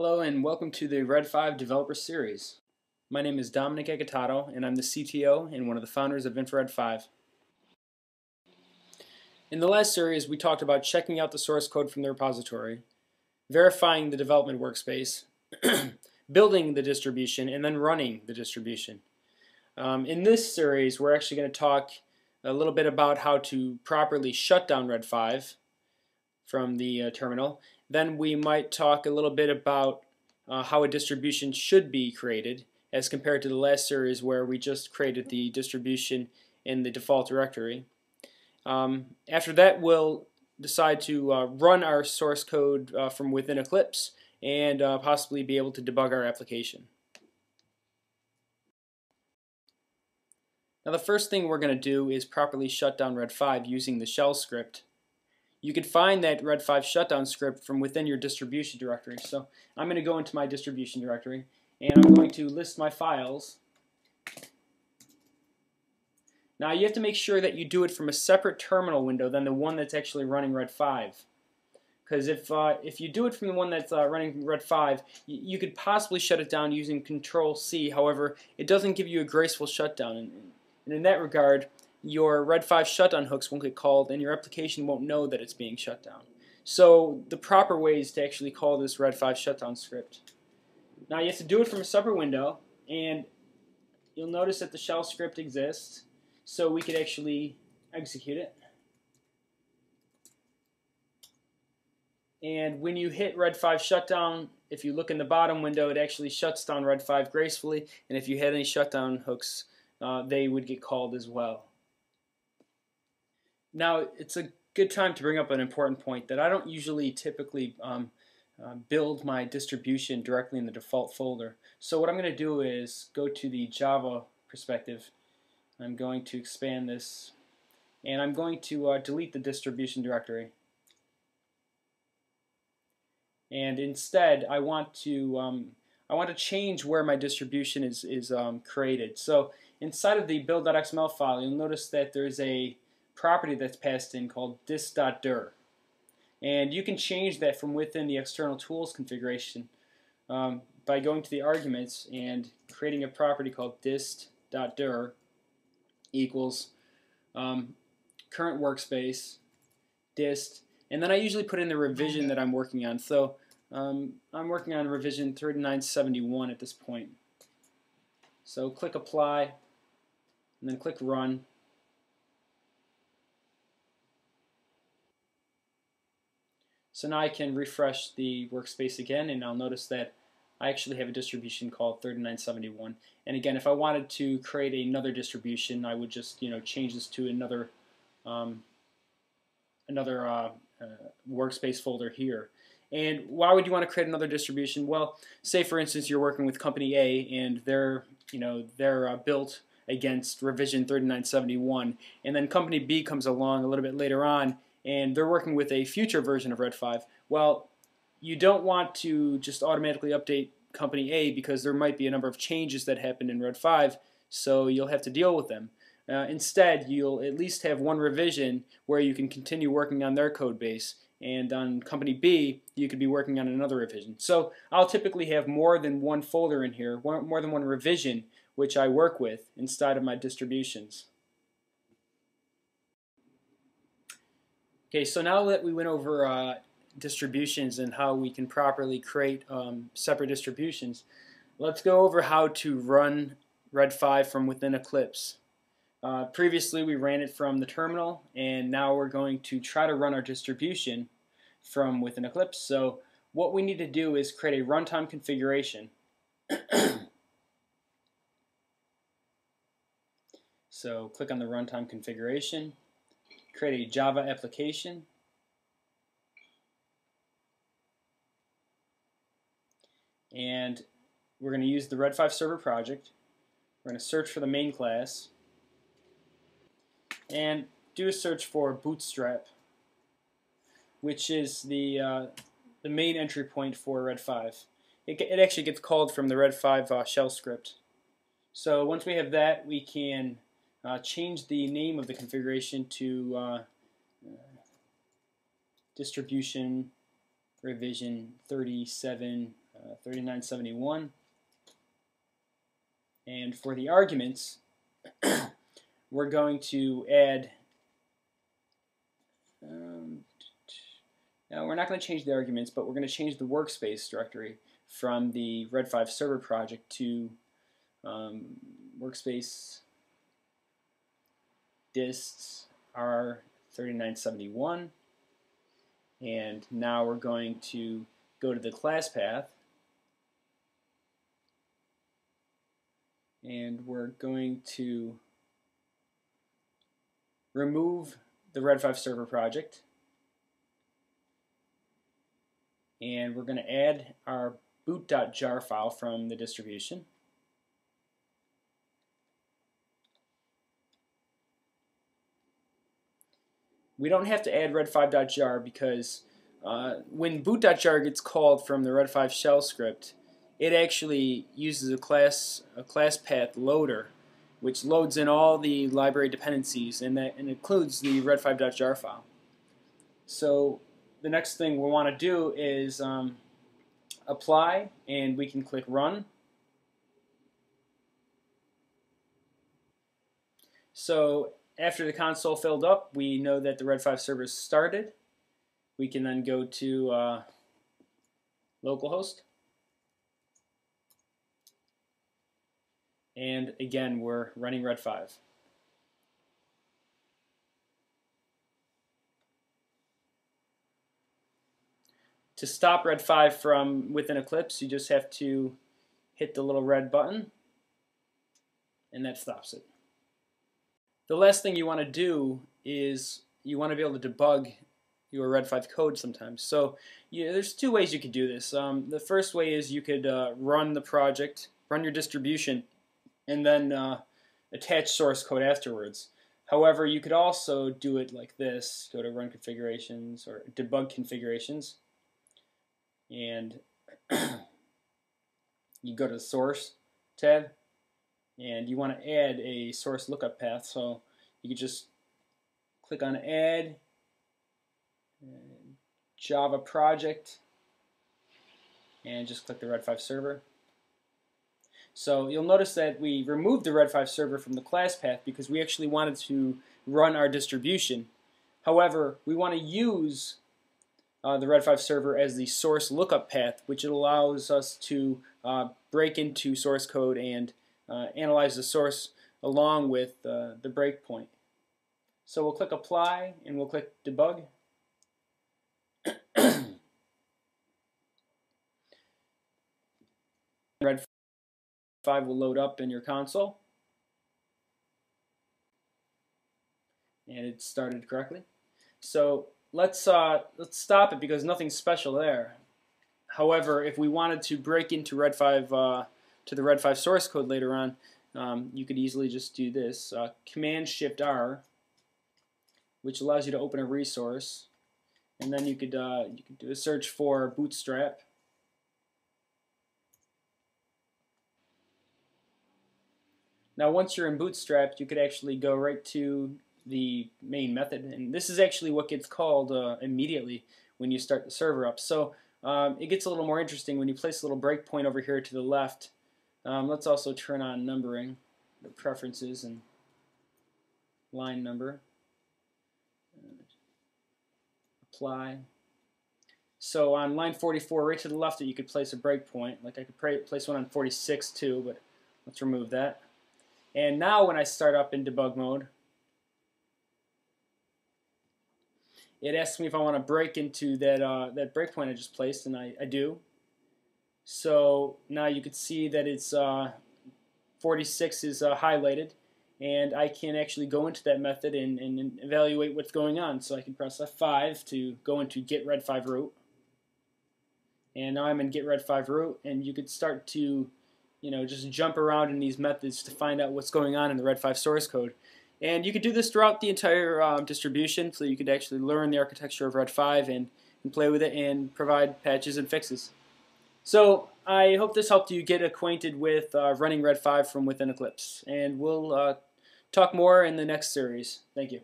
Hello and welcome to the Red5 Developer Series. My name is Dominic Agatato and I'm the CTO and one of the founders of Infrared 5. In the last series we talked about checking out the source code from the repository, verifying the development workspace, building the distribution, and then running the distribution. In this series we're actually going to talk a little bit about how to properly shut down Red5 from the terminal. Then we might talk a little bit about how a distribution should be created as compared to the last series where we just created the distribution in the default directory. After that we'll decide to run our source code from within Eclipse and possibly be able to debug our application. Now the first thing we're going to do is properly shut down Red5 using the shell script. You can find that Red5 shutdown script from within your distribution directory. So I'm going to go into my distribution directory and I'm going to list my files. Now you have to make sure that you do it from a separate terminal window than the one that's actually running Red5. Because if you do it from the one that's running Red5, you could possibly shut it down using Control-C. However, it doesn't give you a graceful shutdown. And in that regard, your Red5 shutdown hooks won't get called and your application won't know that it's being shut down. So the proper way is to actually call this Red5 shutdown script. Now you have to do it from a separate window, and you'll notice that the shell script exists, so we could actually execute it. And when you hit Red5 shutdown, if you look in the bottom window, it actually shuts down Red5 gracefully, and if you had any shutdown hooks, they would get called as well. Now, it's a good time to bring up an important point that I don't usually typically build my distribution directly in the default folder. So what I'm going to do is go to the Java perspective. I'm going to expand this, and I'm going to delete the distribution directory. And instead, I want to change where my distribution is created. So inside of the build.xml file, you'll notice that there's a property that's passed in called dist.dir, and you can change that from within the external tools configuration by going to the arguments and creating a property called dist.dir equals current workspace dist, and then I usually put in the revision that I'm working on. So I'm working on revision 3971 at this point. So click apply and then click run. So now I can refresh the workspace again, and I'll notice that I actually have a distribution called 3971. And again, if I wanted to create another distribution, I would just change this to another workspace folder here. And why would you want to create another distribution? Well, say for instance you're working with company A and they're built against revision 3971, and then company B comes along a little bit later on and they're working with a future version of Red5. Well, you don't want to just automatically update company A because there might be a number of changes that happen in Red5, so you'll have to deal with them. Instead, you'll at least have one revision where you can continue working on their code base, and on company B, you could be working on another revision. So I'll typically have more than one folder in here, more than one revision, which I work with inside of my distributions. Okay, so now that we went over distributions and how we can properly create separate distributions, let's go over how to run Red5 from within Eclipse. Previously we ran it from the terminal, and now we're going to try to run our distribution from within Eclipse. So what we need to do is create a runtime configuration. So click on the runtime configuration, create a Java application, and we're going to use the Red5 server project. We're going to search for the main class and do a search for Bootstrap, which is the main entry point for Red5. It actually gets called from the Red5 shell script. So once we have that, we can change the name of the configuration to distribution revision 37 3971. And for the arguments, we're going to add, now we're not going to change the arguments, but we're going to change the workspace directory from the Red5 server project to workspace dists R3971. And now we're going to go to the class path, and we're going to remove the Red5 server project, and we're going to add our boot.jar file from the distribution. We don't have to add red5.jar because when boot.jar gets called from the Red5 shell script, it actually uses a class path loader, which loads in all the library dependencies, and includes the red5.jar file. So the next thing we want to do is apply, and we can click run. So after the console filled up, we know that the Red5 server is started. We can then go to localhost. And again, we're running Red5. To stop Red5 from within Eclipse, you just have to hit the little red button, and that stops it. The last thing you want to do is you want to be able to debug your Red5 code sometimes. So there's two ways you could do this. The first way is you could run the project, run your distribution, and then attach source code afterwards. However, you could also do it like this. Go to Run Configurations or Debug Configurations, and you go to the Source tab, and you want to add a source lookup path. So you could just click on Add, Java Project, and just click the Red5 server. So you'll notice that we removed the Red5 server from the class path because we actually wanted to run our distribution. However, we want to use the Red5 server as the source lookup path, which allows us to break into source code and analyze the source along with the breakpoint. So we'll click Apply, and we'll click Debug. Red5 will load up in your console, and it started correctly. So let's stop it because nothing's special there. However, if we wanted to break into Red5 to the Red5 source code later on, you could easily just do this: Command-Shift-R, which allows you to open a resource, and then you could do a search for Bootstrap. Now, once you're in Bootstrap, you could actually go right to the main method, and this is actually what gets called immediately when you start the server up. So it gets a little more interesting when you place a little breakpoint over here to the left. Let's also turn on numbering, the preferences, and line number. Apply. So on line 44, right to the left, you could place a breakpoint. Like I could place one on 46 too, but let's remove that. And now when I start up in debug mode, it asks me if I want to break into that breakpoint I just placed, and I do. So now you can see that it's 46 is highlighted, and I can actually go into that method and evaluate what's going on. So I can press F5 to go into get Red5 root, and now I'm in get Red5 root, and you could start to just jump around in these methods to find out what's going on in the Red5 source code. And you could do this throughout the entire distribution, so you could actually learn the architecture of Red5 and play with it and provide patches and fixes. So I hope this helped you get acquainted with running Red5 from within Eclipse. And we'll talk more in the next series. Thank you.